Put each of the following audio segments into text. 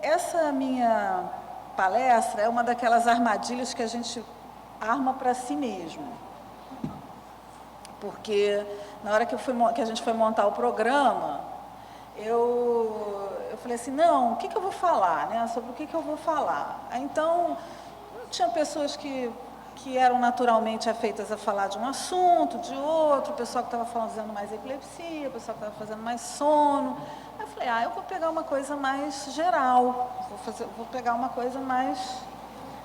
Essa minha palestra é uma daquelas armadilhas que a gente arma para si mesmo. Porque na hora que a gente foi montar o programa, eu falei assim, não, o que eu vou falar, né? Sobre o que eu vou falar. Então, tinha pessoas que eram naturalmente afeitas a falar de um assunto, de outro, o pessoal que estava fazendo mais epilepsia, o pessoal que estava fazendo mais sono. Aí eu falei, eu vou pegar uma coisa mais geral, vou pegar uma coisa mais...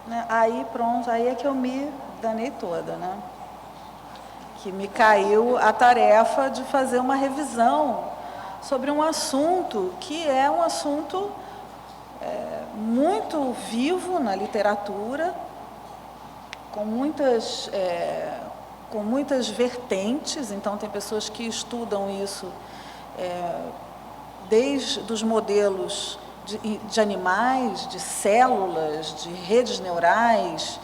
Né? Aí pronto, aí é que eu me danei toda, né? Que me caiu a tarefa de fazer uma revisão sobre um assunto que é um assunto muito vivo na literatura, com muitas vertentes. Então, tem pessoas que estudam isso desde os modelos de animais, de células, de redes neurais,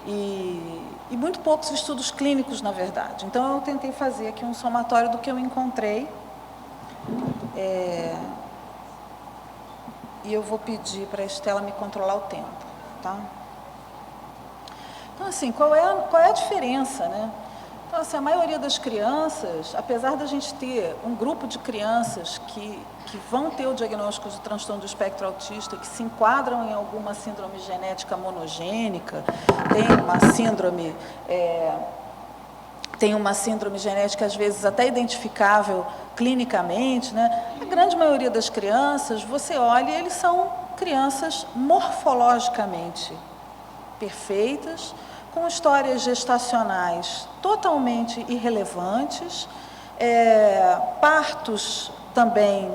e muito poucos estudos clínicos, na verdade. Então, eu tentei fazer aqui um somatório do que eu encontrei. E eu vou pedir para a Estela me controlar o tempo, tá? Então, assim, qual é a diferença, né? Então, assim, a maioria das crianças, apesar da gente ter um grupo de crianças que vão ter o diagnóstico de transtorno do espectro autista, que se enquadram em alguma síndrome genética monogênica, tem uma síndrome genética, às vezes, até identificável clinicamente, né? A grande maioria das crianças, você olha, eles são crianças morfologicamente perfeitas, com histórias gestacionais totalmente irrelevantes, partos também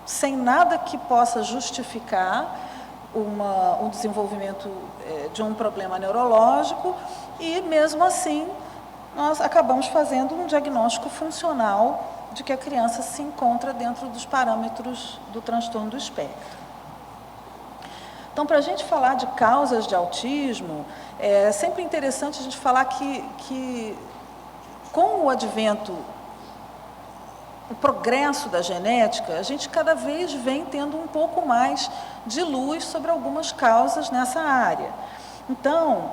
sem nada que possa justificar um desenvolvimento de um problema neurológico, e mesmo assim nós acabamos fazendo um diagnóstico funcional de que a criança se encontra dentro dos parâmetros do transtorno do espectro. Então, para a gente falar de causas de autismo, é sempre interessante a gente falar que com o advento, o progresso da genética, a gente cada vez vem tendo um pouco mais de luz sobre algumas causas nessa área. Então,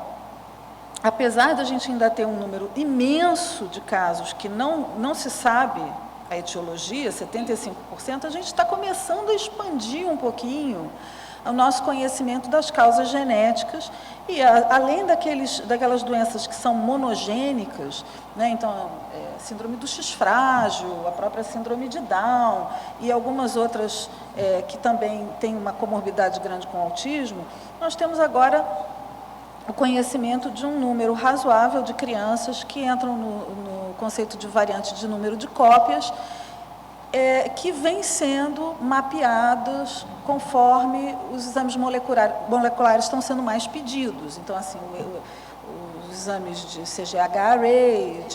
apesar de a gente ainda ter um número imenso de casos que não se sabe a etiologia, 75%, a gente está começando a expandir um pouquinho o nosso conhecimento das causas genéticas, e além daquelas doenças que são monogênicas, né? Então, síndrome do X frágil, a própria síndrome de Down e algumas outras que também têm uma comorbidade grande com o autismo, nós temos agora o conhecimento de um número razoável de crianças que entram no conceito de variante de número de cópias, que vêm sendo mapeados conforme os exames moleculares estão sendo mais pedidos. Então, assim, os exames de CGH-Array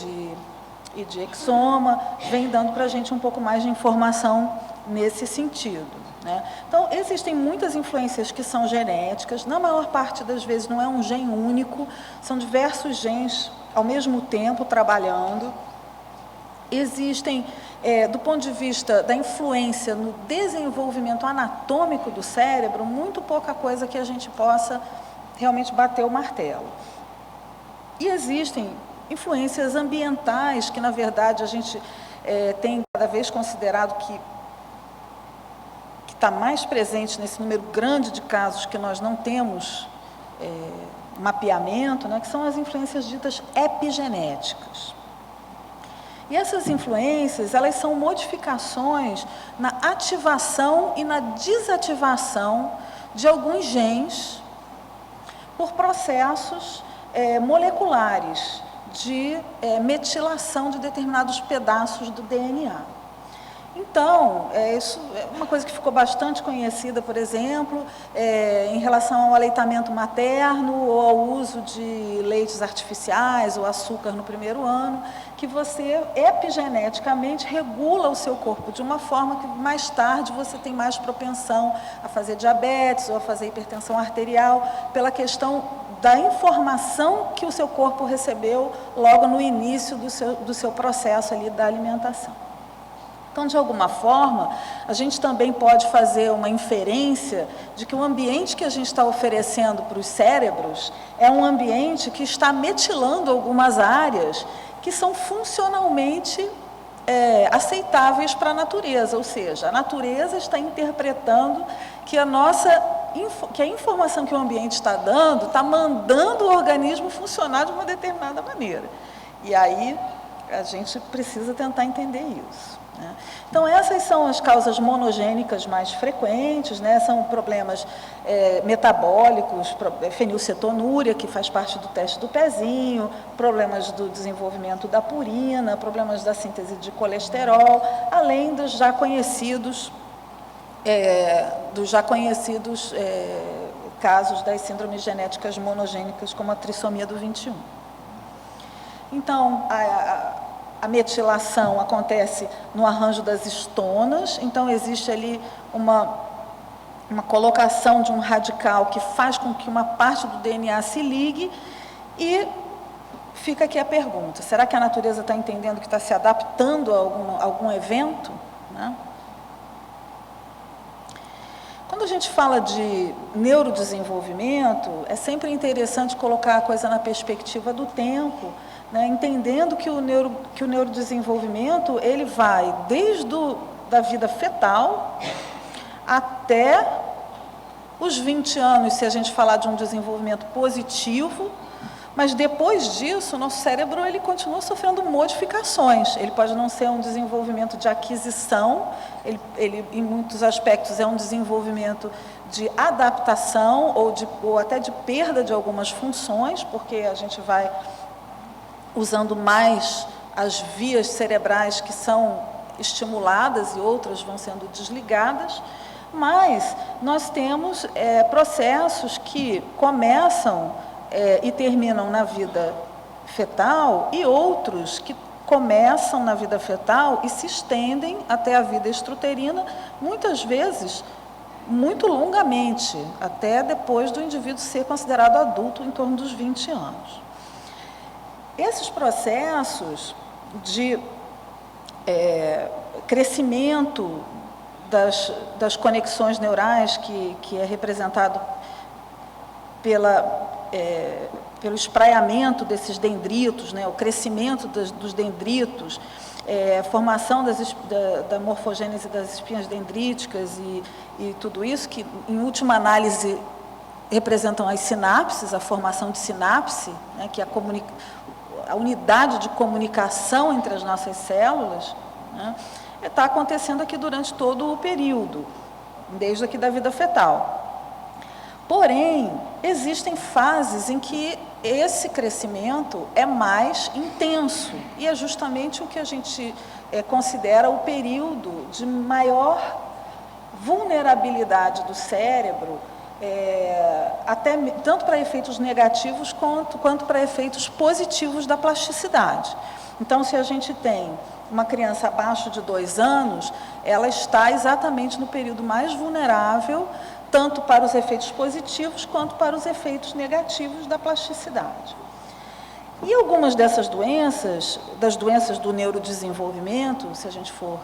e de exoma vêm dando para a gente um pouco mais de informação nesse sentido, né? Então, existem muitas influências que são genéticas, na maior parte das vezes não é um gene único, são diversos genes ao mesmo tempo trabalhando. Existem, do ponto de vista da influência no desenvolvimento anatômico do cérebro, muito pouca coisa que a gente possa realmente bater o martelo. E existem influências ambientais que, na verdade, a gente tem cada vez considerado que está mais presente nesse número grande de casos que nós não temos mapeamento, né, que são as influências ditas epigenéticas. E essas influências, elas são modificações na ativação e na desativação de alguns genes por processos moleculares de metilação de determinados pedaços do DNA. Então, isso é uma coisa que ficou bastante conhecida, por exemplo, em relação ao aleitamento materno ou ao uso de leites artificiais ou açúcar no primeiro ano, que você epigeneticamente regula o seu corpo de uma forma que mais tarde você tem mais propensão a fazer diabetes ou a fazer hipertensão arterial, pela questão da informação que o seu corpo recebeu logo no início do seu processo ali da alimentação. Então, de alguma forma, a gente também pode fazer uma inferência de que o ambiente que a gente está oferecendo para os cérebros é um ambiente que está metilando algumas áreas que são funcionalmente aceitáveis para a natureza, ou seja, a natureza está interpretando que que a informação que o ambiente está dando, está mandando o organismo funcionar de uma determinada maneira. E aí a gente precisa tentar entender isso. Então, essas são as causas monogênicas mais frequentes, né? São problemas metabólicos, fenilcetonúria, que faz parte do teste do pezinho, problemas do desenvolvimento da purina, problemas da síntese de colesterol, além dos já conhecidos, casos das síndromes genéticas monogênicas, como a trissomia do 21. Então, a metilação acontece no arranjo das histonas, então existe ali uma colocação de um radical que faz com que uma parte do DNA se ligue, e fica aqui a pergunta: será que a natureza está entendendo que está se adaptando a algum evento? Né? Quando a gente fala de neurodesenvolvimento, é sempre interessante colocar a coisa na perspectiva do tempo, né, entendendo que o neurodesenvolvimento ele vai desde da vida fetal até os 20 anos, se a gente falar de um desenvolvimento positivo, mas depois disso, o nosso cérebro ele continua sofrendo modificações. Ele pode não ser um desenvolvimento de aquisição, ele em muitos aspectos é um desenvolvimento de adaptação ou até de perda de algumas funções, porque a gente vai usando mais as vias cerebrais que são estimuladas e outras vão sendo desligadas, mas nós temos processos que começam e terminam na vida fetal, e outros que começam na vida fetal e se estendem até a vida extruterina, muitas vezes muito longamente, até depois do indivíduo ser considerado adulto, em torno dos 20 anos. Esses processos de crescimento das conexões neurais, que é representado pelo espraiamento desses dendritos, né, o crescimento dos dendritos, formação da morfogênese das espinhas dendríticas e tudo isso, que em última análise representam as sinapses, a formação de sinapse, né, que é a unidade de comunicação entre as nossas células, né, está acontecendo aqui durante todo o período, desde aqui da vida fetal. Porém, existem fases em que esse crescimento é mais intenso, e é justamente o que a gente considera o período de maior vulnerabilidade do cérebro, tanto para efeitos negativos quanto para efeitos positivos da plasticidade. Então, se a gente tem uma criança abaixo de 2 anos, ela está exatamente no período mais vulnerável, tanto para os efeitos positivos quanto para os efeitos negativos da plasticidade. E algumas dessas doenças, das doenças do neurodesenvolvimento, se a gente for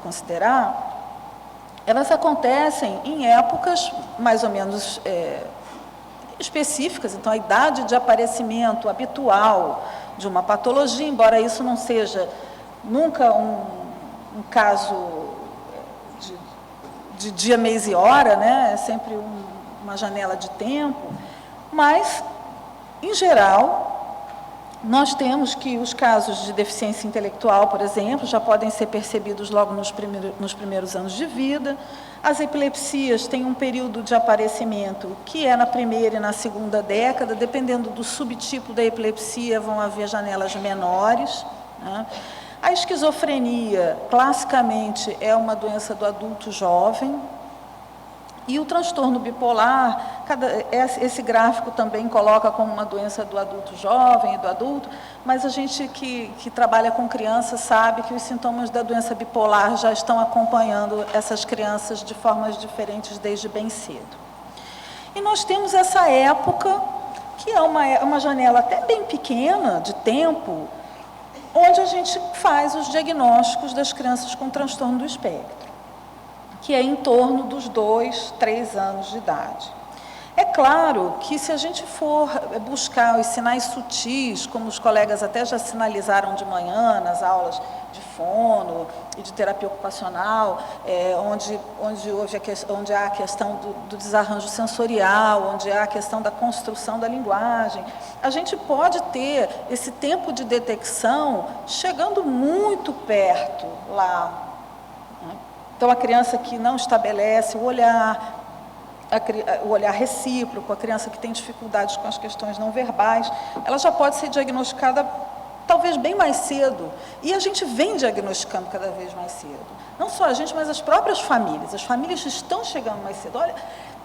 considerar, elas acontecem em épocas mais ou menos específicas. Então, a idade de aparecimento habitual de uma patologia, embora isso não seja nunca um caso de dia, mês e hora, né? É sempre uma janela de tempo, mas, em geral, nós temos que os casos de deficiência intelectual, por exemplo, já podem ser percebidos logo nos primeiros anos de vida. As epilepsias têm um período de aparecimento que é na primeira e na segunda década, dependendo do subtipo da epilepsia, vão haver janelas menores, né? A esquizofrenia, classicamente, é uma doença do adulto jovem. E o transtorno bipolar, esse gráfico também coloca como uma doença do adulto jovem e do adulto, mas a gente que trabalha com crianças sabe que os sintomas da doença bipolar já estão acompanhando essas crianças de formas diferentes desde bem cedo. E nós temos essa época, que é uma janela até bem pequena de tempo, onde a gente faz os diagnósticos das crianças com transtorno do espectro, que é em torno dos 2, 3 anos de idade. É claro que se a gente for buscar os sinais sutis, como os colegas até já sinalizaram de manhã nas aulas de fono e de terapia ocupacional, onde há a questão do desarranjo sensorial, onde há a questão da construção da linguagem, a gente pode ter esse tempo de detecção chegando muito perto lá. Então, a criança que não estabelece o olhar recíproco, a criança que tem dificuldades com as questões não verbais, ela já pode ser diagnosticada talvez bem mais cedo. E a gente vem diagnosticando cada vez mais cedo. Não só a gente, mas as próprias famílias. As famílias estão chegando mais cedo. Olha,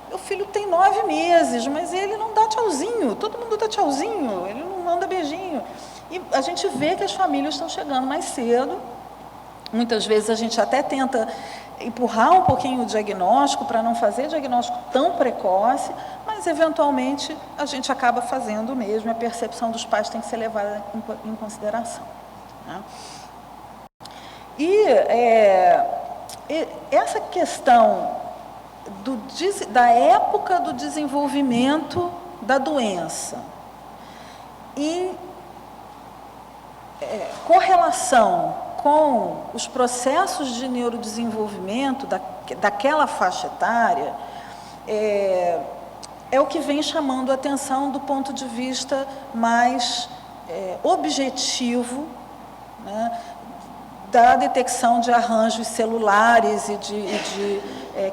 meu filho tem 9 meses, mas ele não dá tchauzinho. Todo mundo dá tchauzinho, ele não manda beijinho. E a gente vê que as famílias estão chegando mais cedo. Muitas vezes a gente até tenta empurrar um pouquinho o diagnóstico para não fazer diagnóstico tão precoce, mas eventualmente a gente acaba fazendo mesmo, a percepção dos pais tem que ser levada em consideração. Né? E essa questão da época do desenvolvimento da doença e correlação com os processos de neurodesenvolvimento daquela faixa etária, é o que vem chamando a atenção do ponto de vista mais objetivo, né, da detecção de arranjos celulares e de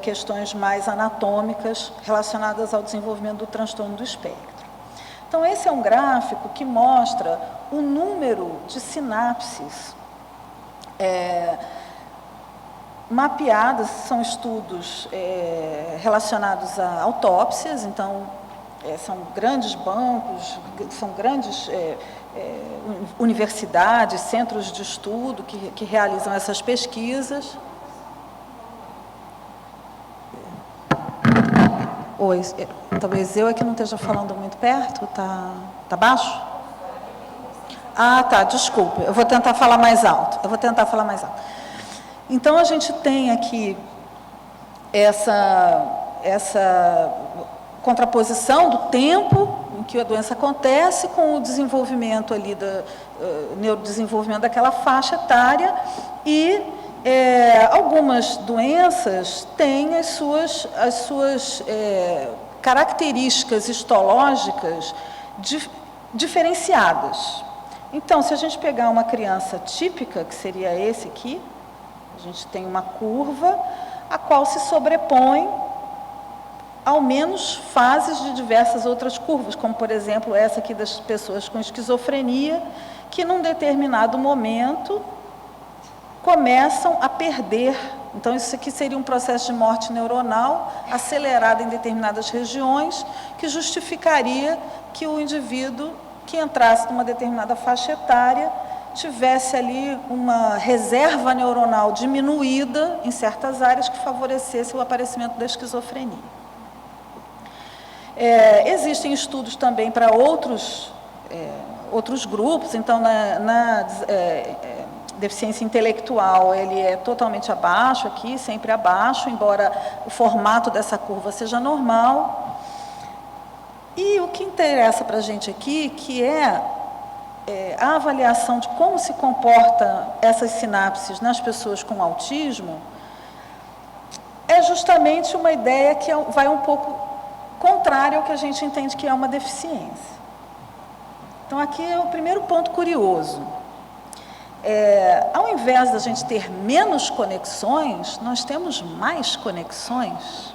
questões mais anatômicas relacionadas ao desenvolvimento do transtorno do espectro. Então, esse é um gráfico que mostra o número de sinapses mapeadas, são estudos relacionados a autópsias, então são grandes bancos, são grandes universidades, centros de estudo que realizam essas pesquisas. Oi, talvez eu é que não esteja falando muito perto, tá baixo? Ah, tá, desculpe, eu vou tentar falar mais alto. Então, a gente tem aqui essa contraposição do tempo em que a doença acontece com o desenvolvimento ali, neurodesenvolvimento daquela faixa etária e algumas doenças têm as suas características histológicas diferenciadas. Então, se a gente pegar uma criança típica, que seria esse aqui, a gente tem uma curva, a qual se sobrepõe, ao menos, fases de diversas outras curvas, como, por exemplo, essa aqui das pessoas com esquizofrenia, que, num determinado momento, começam a perder. Então, isso aqui seria um processo de morte neuronal acelerado em determinadas regiões, que justificaria que o indivíduo que entrasse numa determinada faixa etária tivesse ali uma reserva neuronal diminuída em certas áreas que favorecesse o aparecimento da esquizofrenia. Existem estudos também para outros grupos, então na deficiência intelectual ele é totalmente abaixo aqui, sempre abaixo, embora o formato dessa curva seja normal. E o que interessa para a gente aqui, que é a avaliação de como se comporta essas sinapses nas pessoas com autismo, é justamente uma ideia que vai um pouco contrária ao que a gente entende que é uma deficiência. Então, aqui é o primeiro ponto curioso. Ao invés da gente ter menos conexões, nós temos mais conexões.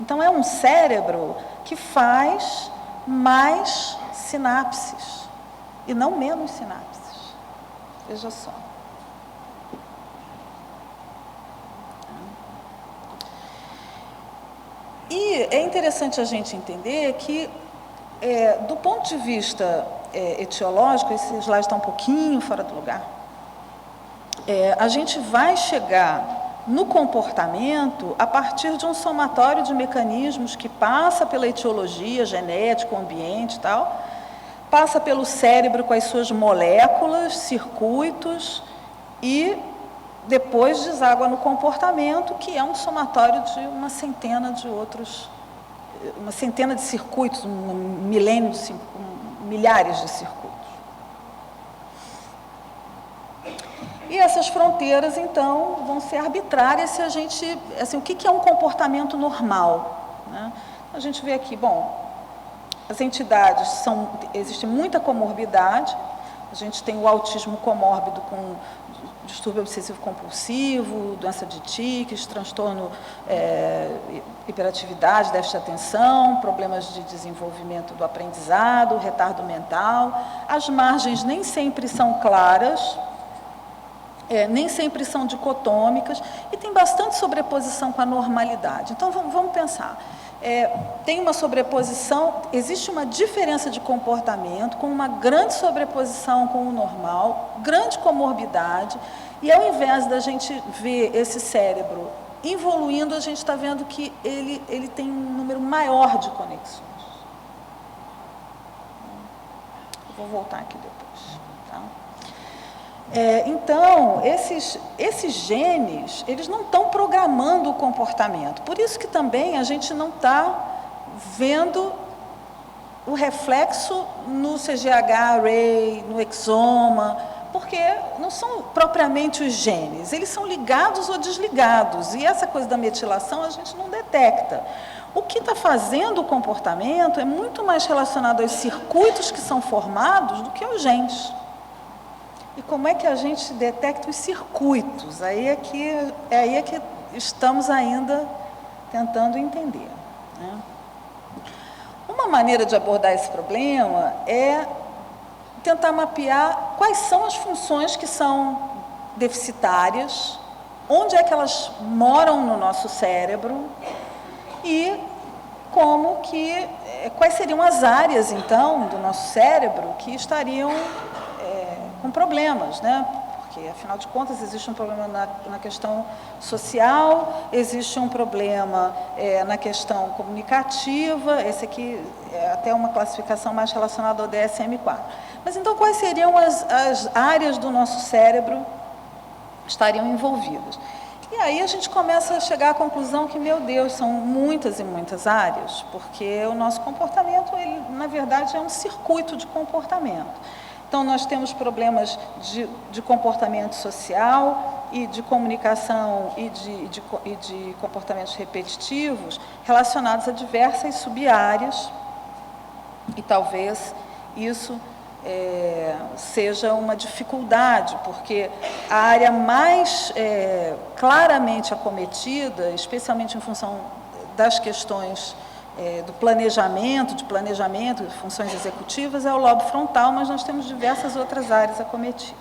Então, é um cérebro que faz mais sinapses e não menos sinapses. Veja só. E é interessante a gente entender que, do ponto de vista etiológico, esse slide está um pouquinho fora do lugar, a gente vai chegar no comportamento a partir de um somatório de mecanismos que passa pela etiologia, genética, ambiente e tal, passa pelo cérebro com as suas moléculas, circuitos, e depois deságua no comportamento, que é um somatório de uma centena de circuitos, milhares de circuitos. E essas fronteiras, então, vão ser arbitrárias se a gente... Assim, o que é um comportamento normal, né? A gente vê aqui, bom, as entidades são... Existe muita comorbidade, a gente tem o autismo comórbido com distúrbio obsessivo-compulsivo, doença de tiques, transtorno, hiperatividade, déficit de atenção, problemas de desenvolvimento do aprendizado, retardo mental. As margens nem sempre são claras, nem sempre são dicotômicas, e tem bastante sobreposição com a normalidade. Então, vamos pensar. Tem uma sobreposição, existe uma diferença de comportamento, com uma grande sobreposição com o normal, grande comorbidade, e ao invés da gente ver esse cérebro evoluindo, a gente está vendo que ele tem um número maior de conexões. Eu vou voltar aqui depois, tá? Então, esses genes, eles não estão programando o comportamento. Por isso que também a gente não está vendo o reflexo no CGH-array, no exoma, porque não são propriamente os genes, eles são ligados ou desligados, e essa coisa da metilação a gente não detecta. O que está fazendo o comportamento é muito mais relacionado aos circuitos que são formados do que aos genes. E como é que a gente detecta os circuitos? Aí é que estamos ainda tentando entender, né? Uma maneira de abordar esse problema é tentar mapear quais são as funções que são deficitárias, onde é que elas moram no nosso cérebro e quais seriam as áreas, então, do nosso cérebro que estariam com problemas, né? Porque, afinal de contas, existe um problema na questão social, existe um problema na questão comunicativa, esse aqui é até uma classificação mais relacionada ao DSM-4. Mas, então, quais seriam as áreas do nosso cérebro que estariam envolvidas? E aí a gente começa a chegar à conclusão que, meu Deus, são muitas e muitas áreas, porque o nosso comportamento, ele, na verdade, é um circuito de comportamento. Então, nós temos problemas de comportamento social e de comunicação e de comportamentos repetitivos relacionados a diversas sub-áreas, e talvez isso seja uma dificuldade, porque a área mais claramente acometida, especialmente em função das questões de planejamento, funções executivas, é o lobo frontal, mas nós temos diversas outras áreas acometidas.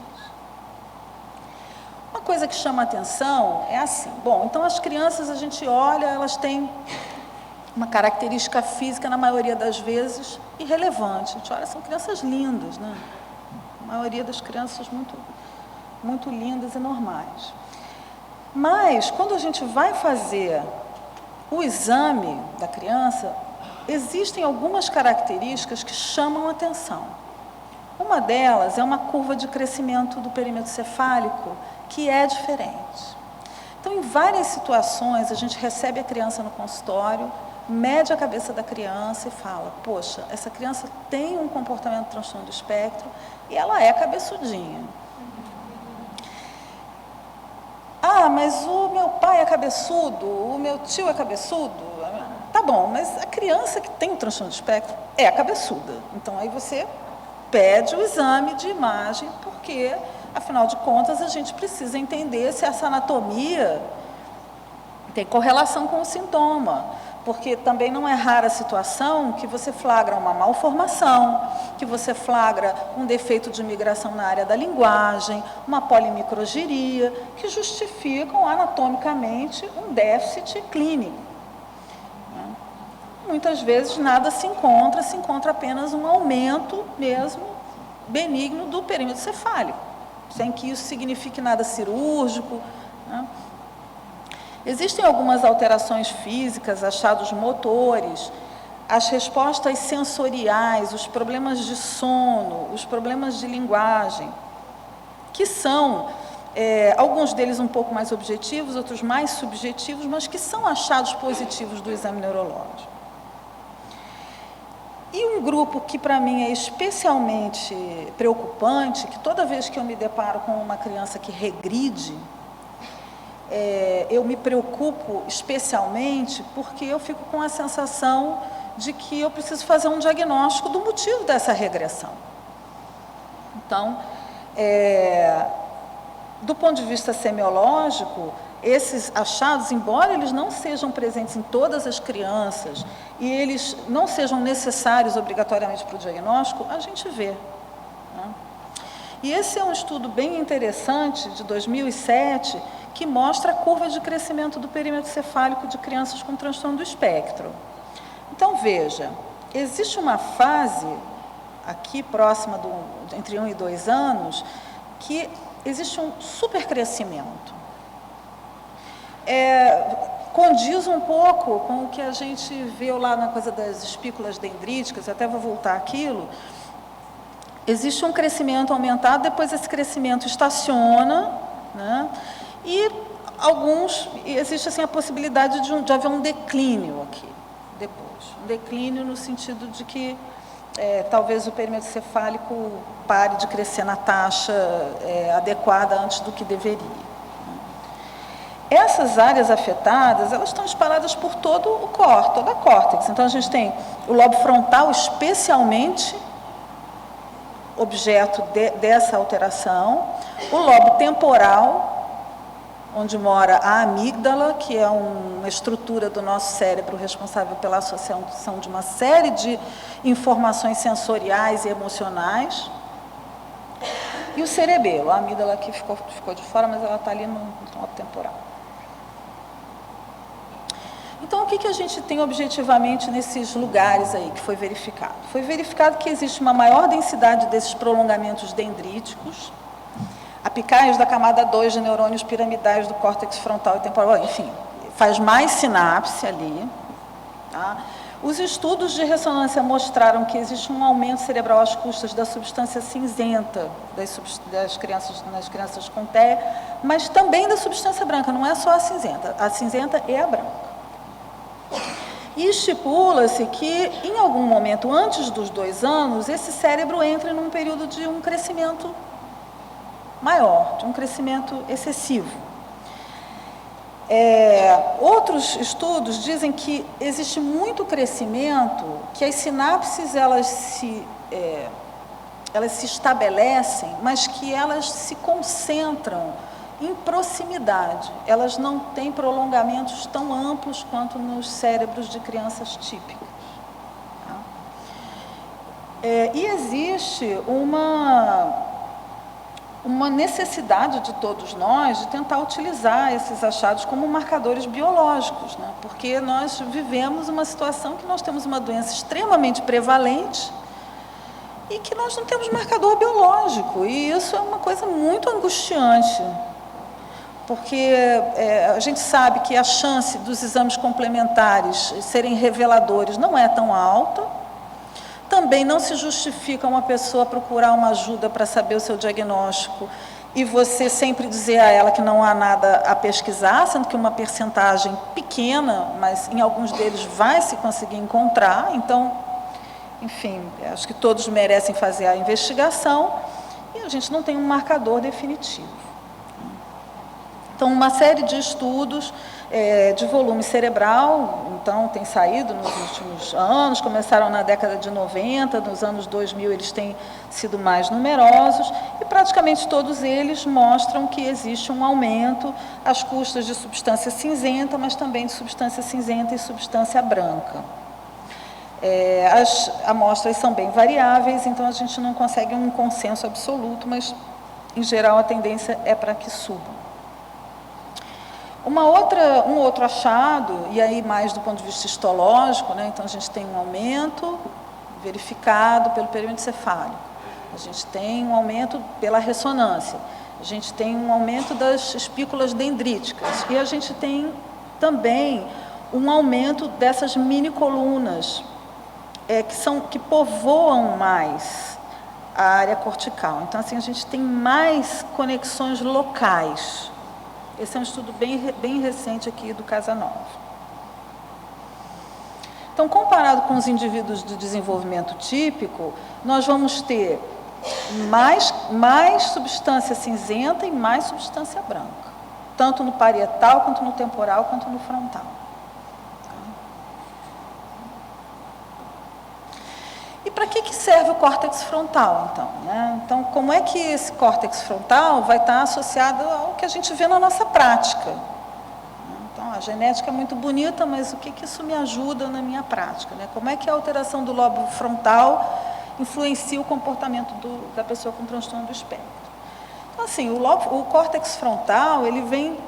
Uma coisa que chama a atenção é assim, bom, então as crianças, a gente olha, elas têm uma característica física, na maioria das vezes, irrelevante. A gente olha, são crianças lindas, né? A maioria das crianças muito, muito lindas e normais. Mas, quando a gente vai fazer o exame da criança, existem algumas características que chamam a atenção. Uma delas é uma curva de crescimento do perímetro cefálico, que é diferente. Então, em várias situações, a gente recebe a criança no consultório, mede a cabeça da criança e fala, poxa, essa criança tem um comportamento de transtorno do espectro e ela é cabeçudinha. Ah, mas o meu pai é cabeçudo, o meu tio é cabeçudo. Tá bom, mas a criança que tem o transtorno do espectro é cabeçuda. Então, aí você pede o exame de imagem, porque, afinal de contas, a gente precisa entender se essa anatomia tem correlação com o sintoma. Porque também não é rara a situação que você flagra uma malformação, que você flagra um defeito de migração na área da linguagem, uma polimicrogiria, que justificam anatomicamente um déficit clínico. Muitas vezes nada se encontra apenas um aumento mesmo benigno do perímetro cefálico, sem que isso signifique nada cirúrgico, né? Existem algumas alterações físicas, achados motores, as respostas sensoriais, os problemas de sono, os problemas de linguagem, que são, alguns deles um pouco mais objetivos, outros mais subjetivos, mas que são achados positivos do exame neurológico. E um grupo que para mim é especialmente preocupante, que toda vez que eu me deparo com uma criança que regride, eu me preocupo especialmente porque eu fico com a sensação de que eu preciso fazer um diagnóstico do motivo dessa regressão. Então, do ponto de vista semiológico, esses achados, embora eles não sejam presentes em todas as crianças e eles não sejam necessários obrigatoriamente para o diagnóstico, a gente vê, né? E esse é um estudo bem interessante, de 2007, que mostra a curva de crescimento do perímetro cefálico de crianças com transtorno do espectro. Então, veja, existe uma fase, aqui próxima entre 1 e 2 anos, que existe um supercrescimento. Condiz um pouco com o que a gente viu lá na coisa das espículas dendríticas, até vou voltar àquilo. Existe um crescimento aumentado, depois esse crescimento estaciona, né? E existe assim a possibilidade de haver um declínio aqui, depois. Um declínio no sentido de que talvez o perímetro cefálico pare de crescer na taxa adequada antes do que deveria. Essas áreas afetadas, elas estão espalhadas por todo o toda a córtex. Então, a gente tem o lobo frontal, especialmente objeto dessa alteração, o lobo temporal, onde mora a amígdala, que é uma estrutura do nosso cérebro responsável pela associação de uma série de informações sensoriais e emocionais, e o cerebelo, a amígdala aqui ficou de fora, mas ela está ali no lobo temporal. Então, o que a gente tem objetivamente nesses lugares aí que foi verificado? Foi verificado que existe uma maior densidade desses prolongamentos dendríticos, apicais da camada 2 de neurônios piramidais do córtex frontal e temporal, enfim, faz mais sinapse ali. Tá? Os estudos de ressonância mostraram que existe um aumento cerebral às custas da substância cinzenta nas crianças com TEA, mas também da substância branca, não é só a cinzenta e a branca. E estipula-se que, em algum momento antes dos 2 anos, esse cérebro entra num período de um crescimento maior, de um crescimento excessivo. Outros estudos dizem que existe muito crescimento, que as sinapses elas se estabelecem, mas que elas se concentram em proximidade. Elas não têm prolongamentos tão amplos quanto nos cérebros de crianças típicas. Tá? E existe uma necessidade de todos nós de tentar utilizar esses achados como marcadores biológicos, né? Porque nós vivemos uma situação que nós temos uma doença extremamente prevalente e que nós não temos marcador biológico, e isso é uma coisa muito angustiante, porque a gente sabe que a chance dos exames complementares serem reveladores não é tão alta. Também não se justifica uma pessoa procurar uma ajuda para saber o seu diagnóstico e você sempre dizer a ela que não há nada a pesquisar, sendo que uma percentagem pequena, mas em alguns deles vai se conseguir encontrar. Então, enfim, acho que todos merecem fazer a investigação e a gente não tem um marcador definitivo. Então, uma série de estudos de volume cerebral, então, tem saído nos últimos anos, começaram na década de 90, nos anos 2000 eles têm sido mais numerosos, e praticamente todos eles mostram que existe um aumento às custas de substância cinzenta, mas também de substância cinzenta e substância branca. As amostras são bem variáveis, então a gente não consegue um consenso absoluto, mas, em geral, a tendência é para que subam. Um outro achado, e aí mais do ponto de vista histológico, né? Então a gente tem um aumento verificado pelo perímetro cefálico, a gente tem um aumento pela ressonância, a gente tem um aumento das espículas dendríticas e a gente tem também um aumento dessas mini colunas que povoam mais a área cortical. Então, assim, a gente tem mais conexões locais. Esse é um estudo bem recente aqui do Casanova. Então, comparado com os indivíduos de desenvolvimento típico, nós vamos ter mais substância cinzenta e mais substância branca, tanto no parietal, quanto no temporal, quanto no frontal. E para que serve o córtex frontal, então? Né? Então, como é que esse córtex frontal vai estar associado ao que a gente vê na nossa prática? Então, a genética é muito bonita, mas o que isso me ajuda na minha prática? Né? Como é que a alteração do lobo frontal influencia o comportamento da pessoa com transtorno do espectro? Então, assim, o córtex frontal, ele vem,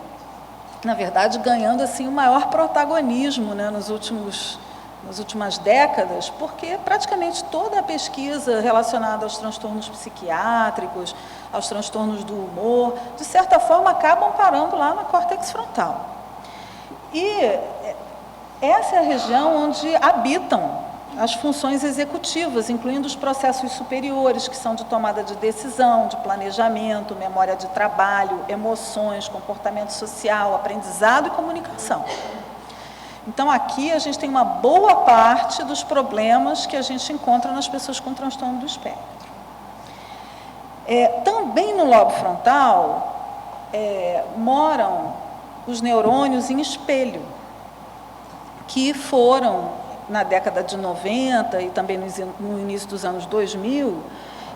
na verdade, ganhando assim, o maior protagonismo, né, nas últimas décadas, porque praticamente toda a pesquisa relacionada aos transtornos psiquiátricos, aos transtornos do humor, de certa forma, acabam parando lá no córtex frontal. E essa é a região onde habitam as funções executivas, incluindo os processos superiores, que são de tomada de decisão, de planejamento, memória de trabalho, emoções, comportamento social, aprendizado e comunicação. Então, aqui a gente tem uma boa parte dos problemas que a gente encontra nas pessoas com transtorno do espectro. Também no lobo frontal moram os neurônios em espelho, que foram, na década de 90 e também no início dos anos 2000,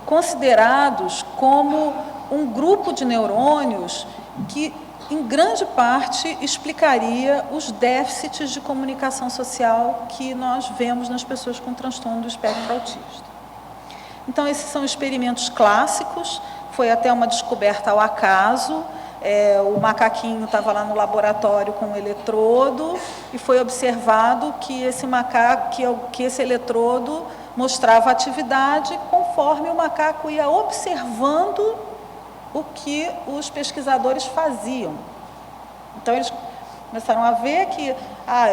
considerados como um grupo de neurônios que, em grande parte, explicaria os déficits de comunicação social que nós vemos nas pessoas com transtorno do espectro autista. Então, esses são experimentos clássicos, foi até uma descoberta ao acaso. O macaquinho estava lá no laboratório com um eletrodo e foi observado que esse eletrodo mostrava atividade conforme o macaco ia observando o que os pesquisadores faziam. Então, eles começaram a ver que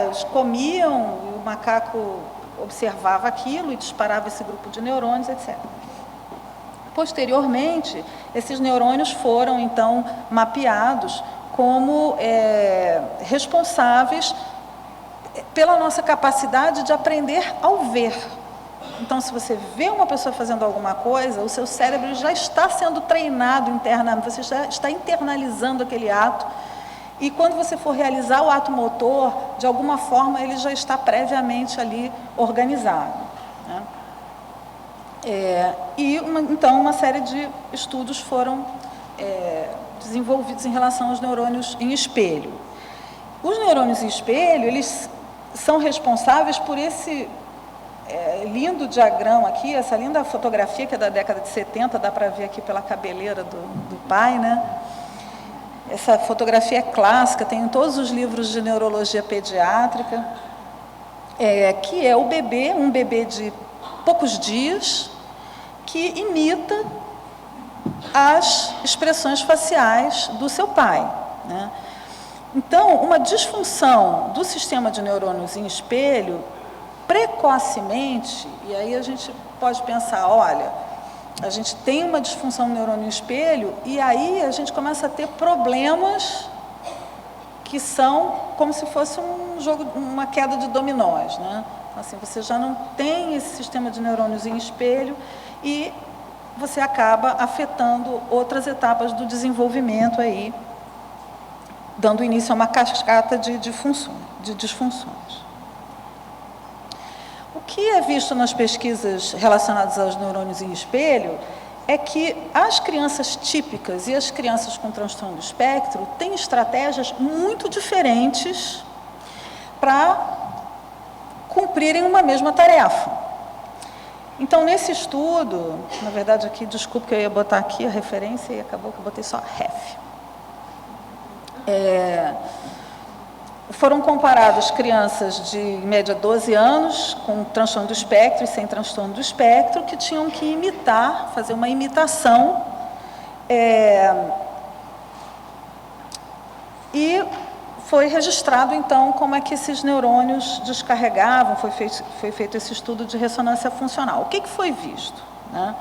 eles comiam, e o macaco observava aquilo e disparava esse grupo de neurônios, etc. Posteriormente, esses neurônios foram, então, mapeados como responsáveis pela nossa capacidade de aprender ao ver. Então, se você vê uma pessoa fazendo alguma coisa, o seu cérebro já está sendo treinado internamente, você já está internalizando aquele ato, e quando você for realizar o ato motor, de alguma forma, ele já está previamente ali organizado, né? Então, uma série de estudos foram desenvolvidos em relação aos neurônios em espelho. Os neurônios em espelho, eles são responsáveis por esse lindo diagrama aqui, essa linda fotografia que é da década de 70, dá para ver aqui pela cabeleira do pai, né? Essa fotografia é clássica, tem em todos os livros de neurologia pediátrica, que é um bebê de poucos dias, que imita as expressões faciais do seu pai, né? Então, uma disfunção do sistema de neurônios em espelho, precocemente, e aí a gente pode pensar, olha, a gente tem uma disfunção no neurônio em espelho, e aí a gente começa a ter problemas que são como se fosse uma queda de dominós, né? Então, assim, você já não tem esse sistema de neurônios em espelho e você acaba afetando outras etapas do desenvolvimento aí, dando início a uma cascata de disfunções. O que é visto nas pesquisas relacionadas aos neurônios em espelho é que as crianças típicas e as crianças com transtorno do espectro têm estratégias muito diferentes para cumprirem uma mesma tarefa. Então, nesse estudo, na verdade aqui, desculpe que eu ia botar aqui a referência e acabou que eu botei só ref. Foram comparadas crianças de, em média, 12 anos, com transtorno do espectro e sem transtorno do espectro, que tinham que fazer uma imitação, e foi registrado, então, como é que esses neurônios descarregavam, foi feito esse estudo de ressonância funcional. O que foi visto? Né?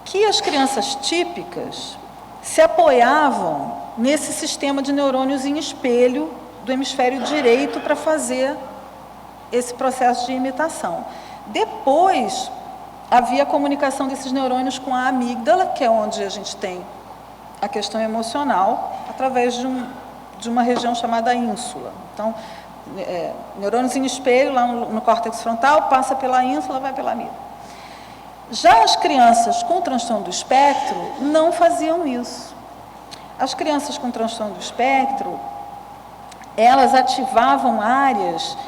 Que as crianças típicas se apoiavam nesse sistema de neurônios em espelho do hemisfério direito para fazer esse processo de imitação. Depois, havia a comunicação desses neurônios com a amígdala, que é onde a gente tem a questão emocional, através de uma região chamada ínsula. Então, neurônios em espelho, lá no córtex frontal, passa pela ínsula, vai pela amígdala. Já as crianças com transtorno do espectro não faziam isso. As crianças com transtorno do espectro, elas ativavam áreas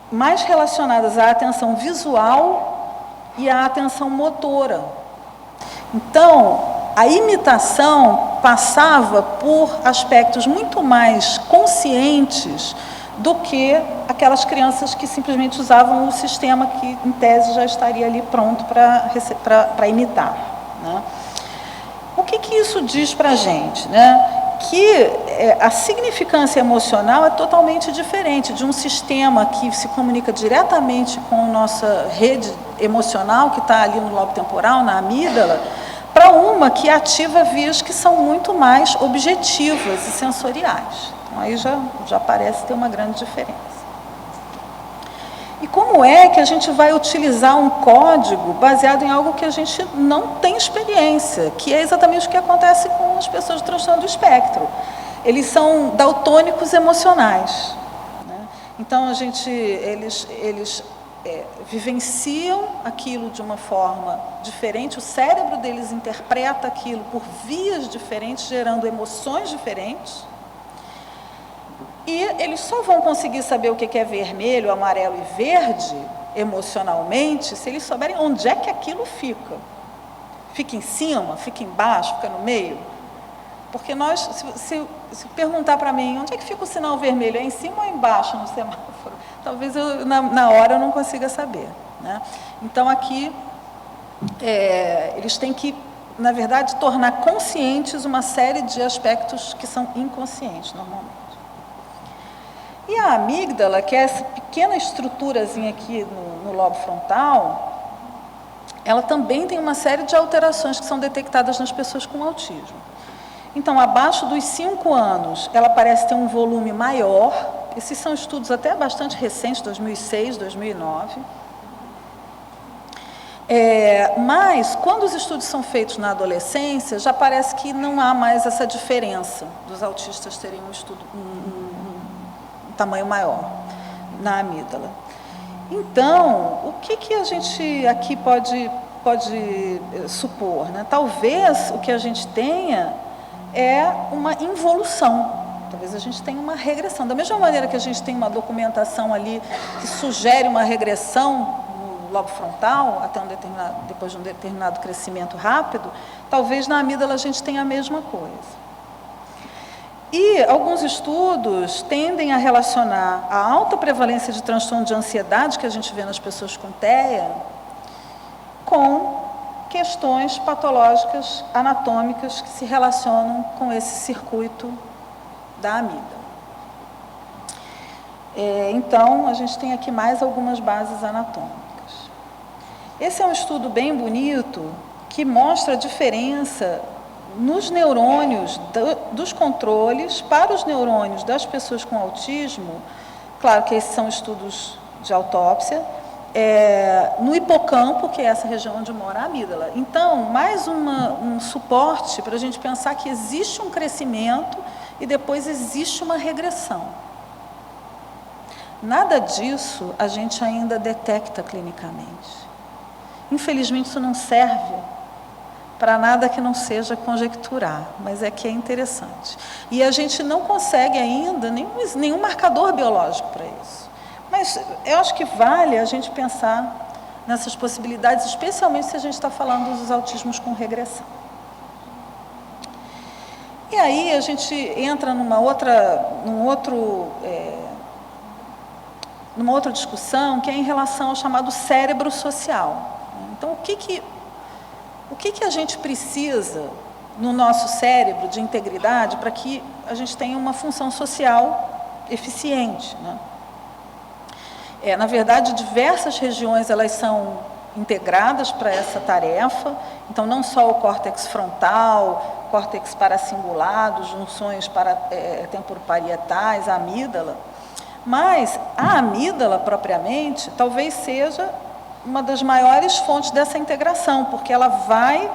mais relacionadas à atenção visual e à atenção motora. Então, a imitação passava por aspectos muito mais conscientes do que aquelas crianças que simplesmente usavam o sistema que, em tese, já estaria ali pronto para imitar. Né? O que isso diz para a gente? Né? Que a significância emocional é totalmente diferente de um sistema que se comunica diretamente com a nossa rede emocional, que está ali no lobo temporal, na amígdala, para uma que ativa vias que são muito mais objetivas e sensoriais. Então, aí já parece ter uma grande diferença. E como é que a gente vai utilizar um código baseado em algo que a gente não tem experiência, que é exatamente o que acontece com as pessoas de transtorno do espectro. Eles são daltônicos emocionais. Né? Então, eles vivenciam aquilo de uma forma diferente, o cérebro deles interpreta aquilo por vias diferentes, gerando emoções diferentes. E eles só vão conseguir saber o que é vermelho, amarelo e verde, emocionalmente, se eles souberem onde é que aquilo fica. Fica em cima, fica embaixo, fica no meio? Porque se perguntar para mim, onde é que fica o sinal vermelho? É em cima ou embaixo no semáforo? Talvez na hora eu não consiga saber. Né? Então, aqui, eles têm que, na verdade, tornar conscientes uma série de aspectos que são inconscientes, normalmente. E a amígdala, que é essa pequena estruturazinha aqui no lobo frontal, ela também tem uma série de alterações que são detectadas nas pessoas com autismo. Então, abaixo dos 5 anos, ela parece ter um volume maior. Esses são estudos até bastante recentes, 2006, 2009. Mas, quando os estudos são feitos na adolescência, já parece que não há mais essa diferença dos autistas terem um tamanho maior na amígdala. Então, o que a gente aqui pode supor? Né? Talvez o que a gente tenha é uma involução, talvez a gente tenha uma regressão. Da mesma maneira que a gente tem uma documentação ali que sugere uma regressão no lobo frontal, depois de um determinado crescimento rápido, talvez na amígdala a gente tenha a mesma coisa. E alguns estudos tendem a relacionar a alta prevalência de transtorno de ansiedade que a gente vê nas pessoas com TEA com questões patológicas anatômicas que se relacionam com esse circuito da amígdala. Então, a gente tem aqui mais algumas bases anatômicas. Esse é um estudo bem bonito que mostra a diferença nos neurônios dos controles para os neurônios das pessoas com autismo. Claro que esses são estudos de autópsia, no hipocampo, que é essa região onde mora a amígdala. Então, mais um suporte para a gente pensar que existe um crescimento e depois existe uma regressão. Nada disso a gente ainda detecta clinicamente. Infelizmente, isso não serve para nada que não seja conjecturar, mas é que é interessante. E a gente não consegue ainda nenhum marcador biológico para isso. Mas eu acho que vale a gente pensar nessas possibilidades, especialmente se a gente está falando dos autismos com regressão. E aí a gente entra numa outra discussão, que é em relação ao chamado cérebro social. Então, o que a gente precisa no nosso cérebro de integridade para que a gente tenha uma função social eficiente, né? Na verdade, diversas regiões elas são integradas para essa tarefa, então não só o córtex frontal, córtex paracingulado, junções temporoparietais, a amígdala, mas a amígdala propriamente talvez seja uma das maiores fontes dessa integração, porque ela vai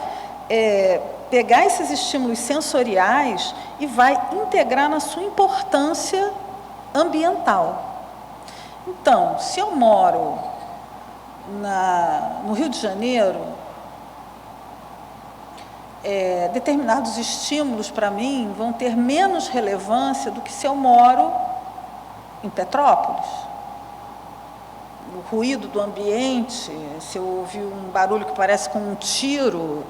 pegar esses estímulos sensoriais e vai integrar na sua importância ambiental. Então, se eu moro no Rio de Janeiro, determinados estímulos para mim vão ter menos relevância do que se eu moro em Petrópolis. O ruído do ambiente, se eu ouvir um barulho que parece com um tiro,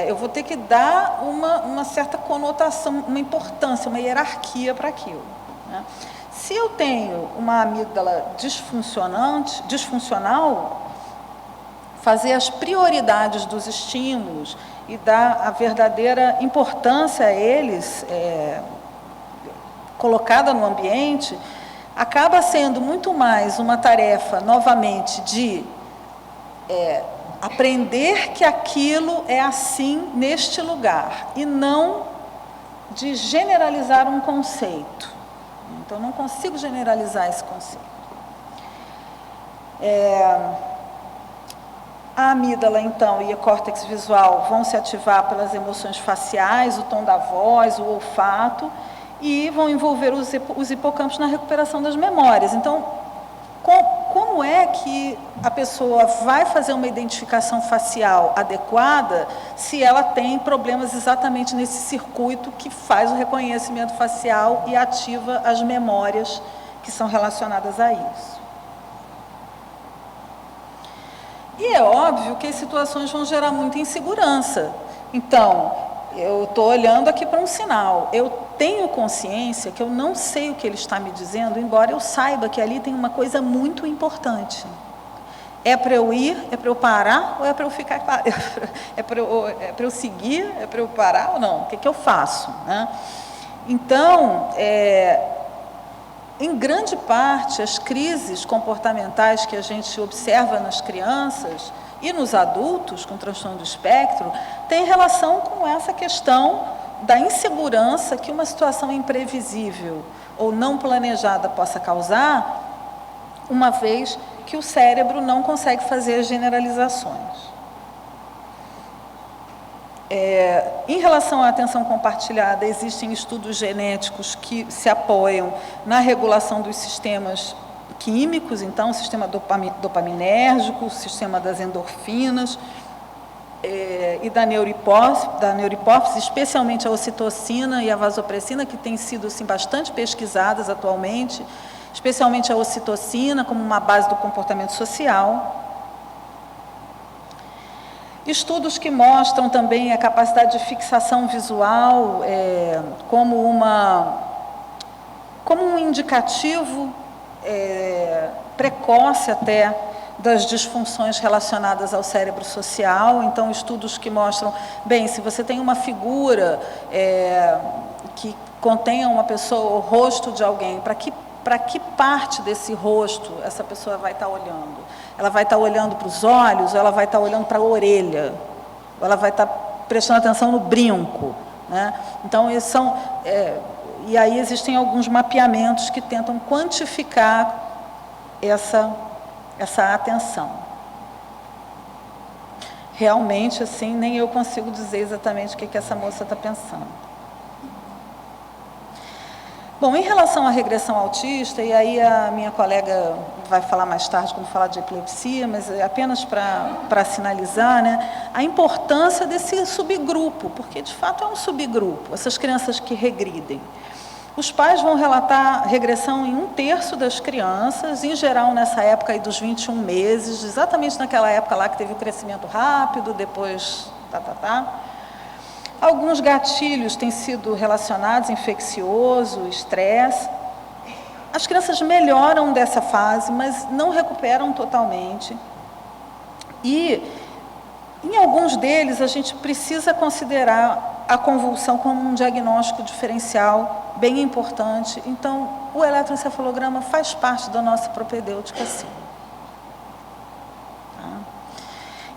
eu vou ter que dar uma certa conotação, uma importância, uma hierarquia para aquilo, né? Se eu tenho uma amígdala disfuncional, fazer as prioridades dos estímulos e dar a verdadeira importância a eles, colocada no ambiente, acaba sendo muito mais uma tarefa, novamente, de aprender que aquilo é assim neste lugar, e não de generalizar um conceito. Então, eu não consigo generalizar esse conceito. A amígdala, então, e o córtex visual vão se ativar pelas emoções faciais, o tom da voz, o olfato, e vão envolver os hipocampos na recuperação das memórias. Então, como é que a pessoa vai fazer uma identificação facial adequada se ela tem problemas exatamente nesse circuito que faz o reconhecimento facial e ativa as memórias que são relacionadas a isso? E é óbvio que as situações vão gerar muita insegurança. Então, eu estou olhando aqui para um sinal, eu tenho consciência que eu não sei o que ele está me dizendo, embora eu saiba que ali tem uma coisa muito importante. É para eu ir, é para eu parar, ou é para eu ficar, é para eu seguir, é para eu parar ou não? O que eu faço, né? Então, em grande parte, as crises comportamentais que a gente observa nas crianças e nos adultos com transtorno do espectro têm relação com essa questão da insegurança que uma situação imprevisível ou não planejada possa causar, uma vez que o cérebro não consegue fazer as generalizações. Em relação à atenção compartilhada, existem estudos genéticos que se apoiam na regulação dos sistemas químicos, então, o sistema dopaminérgico, o sistema das endorfinas, e da neurohipófise, especialmente a ocitocina e a vasopressina, que têm sido assim, bastante pesquisadas atualmente, especialmente a ocitocina como uma base do comportamento social. Estudos que mostram também a capacidade de fixação visual como um indicativo precoce até das disfunções relacionadas ao cérebro social. Então, estudos que mostram, bem, se você tem uma figura que contenha uma pessoa, o rosto de alguém, para que parte desse rosto essa pessoa vai estar olhando? Ela vai estar olhando para os olhos, ou ela vai estar olhando para a orelha, ou ela vai estar prestando atenção no brinco, né? Então, esses são... e aí existem alguns mapeamentos que tentam quantificar essa atenção. Realmente, assim, nem eu consigo dizer exatamente o que essa moça está pensando. Bom, em relação à regressão autista, e aí a minha colega vai falar mais tarde quando falar de epilepsia, mas apenas para sinalizar, né, a importância desse subgrupo, porque de fato é um subgrupo, essas crianças que regridem. Os pais vão relatar regressão em 1/3 das crianças, em geral nessa época aí dos 21 meses, exatamente naquela época lá que teve o crescimento rápido, depois Alguns gatilhos têm sido relacionados, infeccioso, estresse. As crianças melhoram dessa fase, mas não recuperam totalmente. E, em alguns deles, a gente precisa considerar a convulsão como um diagnóstico diferencial bem importante. Então, o eletroencefalograma faz parte da nossa propedêutica, sim.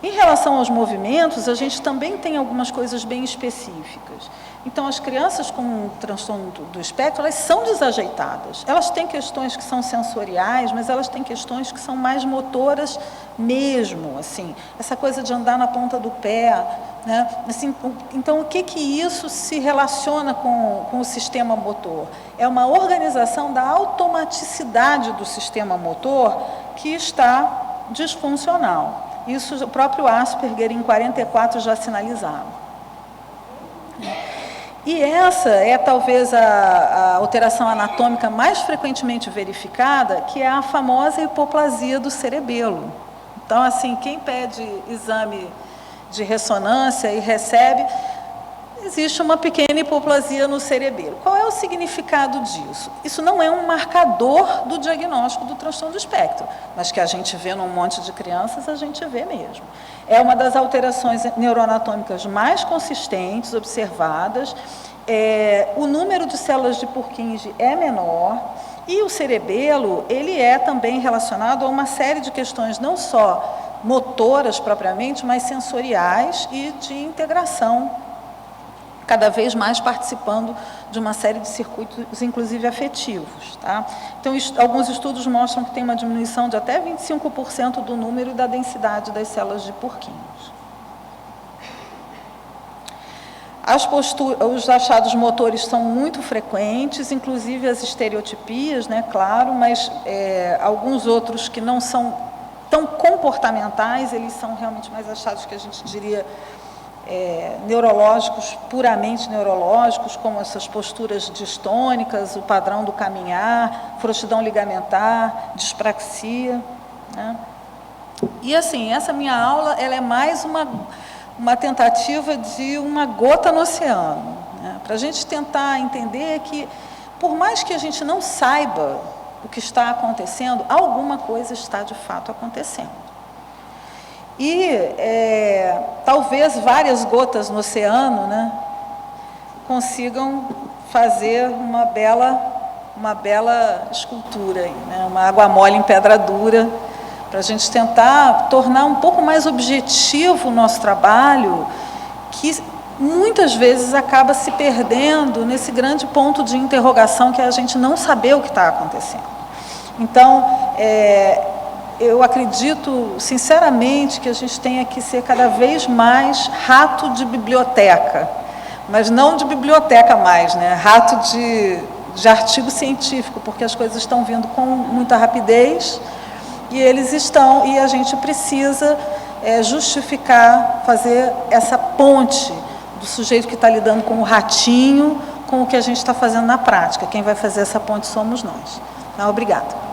Em relação aos movimentos, a gente também tem algumas coisas bem específicas. Então, as crianças com transtorno do espectro, elas são desajeitadas. Elas têm questões que são sensoriais, mas elas têm questões que são mais motoras mesmo, assim. Essa coisa de andar na ponta do pé, né? Assim, então, o que isso se relaciona com o sistema motor? É uma organização da automaticidade do sistema motor que está disfuncional. Isso o próprio Asperger, em 44, já sinalizava. E essa é talvez a alteração anatômica mais frequentemente verificada, que é a famosa hipoplasia do cerebelo. Então, assim, quem pede exame de ressonância e recebe, existe uma pequena hipoplasia no cerebelo. Qual é o significado disso? Isso não é um marcador do diagnóstico do transtorno do espectro, mas que a gente vê num monte de crianças, a gente vê mesmo. É uma das alterações neuroanatômicas mais consistentes, observadas. O número de células de Purkinje é menor, e o cerebelo, ele é também relacionado a uma série de questões, não só motoras propriamente, mas sensoriais e de integração, cada vez mais participando de uma série de circuitos, inclusive afetivos. Tá? Então, alguns estudos mostram que tem uma diminuição de até 25% do número e da densidade das células de Purkinje. Os achados motores são muito frequentes, inclusive as estereotipias, né, claro, mas alguns outros que não são tão comportamentais, eles são realmente mais achados que a gente diria neurológicos, puramente neurológicos, como essas posturas distônicas, o padrão do caminhar, frouxidão ligamentar, dispraxia, né? E assim, essa minha aula, ela é mais uma tentativa de uma gota no oceano, né? Para a gente tentar entender que, por mais que a gente não saiba o que está acontecendo, alguma coisa está de fato acontecendo. E talvez várias gotas no oceano, né, consigam fazer uma bela escultura, né, uma água mole em pedra dura, para a gente tentar tornar um pouco mais objetivo o nosso trabalho, que muitas vezes acaba se perdendo nesse grande ponto de interrogação que é a gente não saber o que está acontecendo. Então, eu acredito, sinceramente, que a gente tenha que ser cada vez mais rato de biblioteca, mas não de biblioteca mais, né? Rato de artigo científico, porque as coisas estão vindo com muita rapidez e a gente precisa justificar, fazer essa ponte do sujeito que está lidando com o ratinho, com o que a gente está fazendo na prática. Quem vai fazer essa ponte somos nós. Então, obrigada.